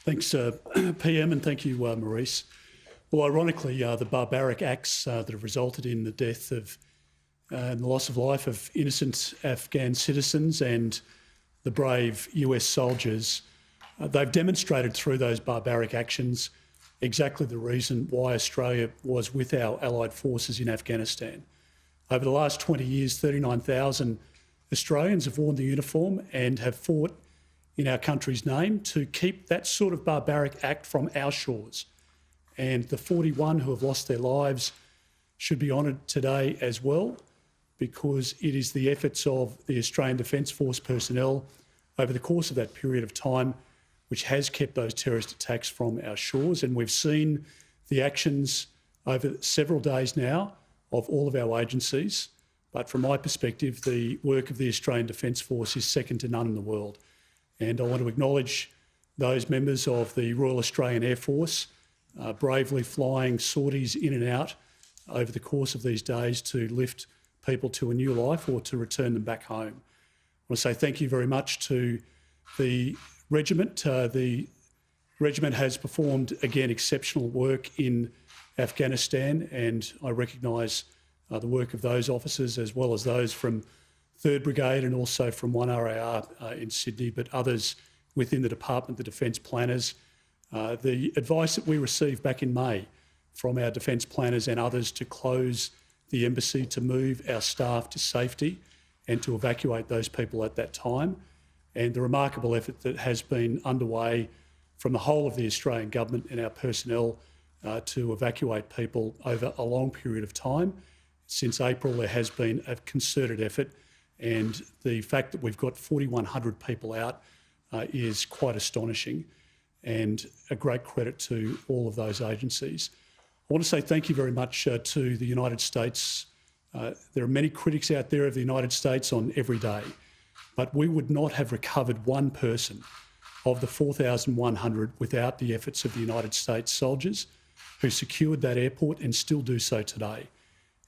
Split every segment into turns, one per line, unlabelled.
Thanks, PM, and thank you, Marise. Well, ironically, the barbaric acts that have resulted in the death of and the loss of life of innocent Afghan citizens and the brave US soldiers, they've demonstrated through those barbaric actions exactly the reason why Australia was with our allied forces in Afghanistan. Over the last 20 years, 39,000 Australians have worn the uniform and have fought in our country's name to keep that sort of barbaric act from our shores. And the 41 who have lost their lives should be honoured today as well, because it is the efforts of the Australian Defence Force personnel over the course of that period of time which has kept those terrorist attacks from our shores. And we've seen the actions over several days now of all of our agencies. But from my perspective, the work of the Australian Defence Force is second to none in the world. And I want to acknowledge those members of the Royal Australian Air Force bravely flying sorties in and out over the course of these days to lift people to a new life or to return them back home. I want to say thank you very much to the regiment. The regiment has performed, again, exceptional work in Afghanistan, and I recognise the work of those officers as well as those from 3rd Brigade and also from 1 RAR in Sydney, but others within the Department, the Defence Planners. The advice that we received back in May from our Defence Planners and others to close the embassy, to move our staff to safety and to evacuate those people at that time, and the remarkable effort that has been underway from the whole of the Australian government and our personnel to evacuate people over a long period of time. Since April, there has been a concerted effort, and the fact that we've got 4,100 people out is quite astonishing and a great credit to all of those agencies. I want to say thank you very much to the United States. There are many critics out there of the United States on every day, but we would not have recovered one person of the 4,100 without the efforts of the United States soldiers who secured that airport and still do so today.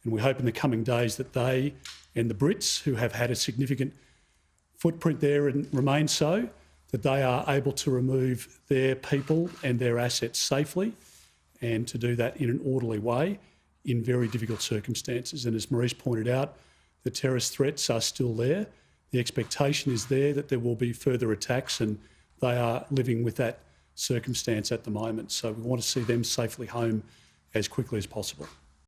And we hope in the coming days that they and the Brits, who have had a significant footprint there and remain so, that they are able to remove their people and their assets safely and to do that in an orderly way in very difficult circumstances. And as Marise pointed out, the terrorist threats are still there. The expectation is there that there will be further attacks, and they are living with that circumstance at the moment. So we want to see them safely home as quickly as possible.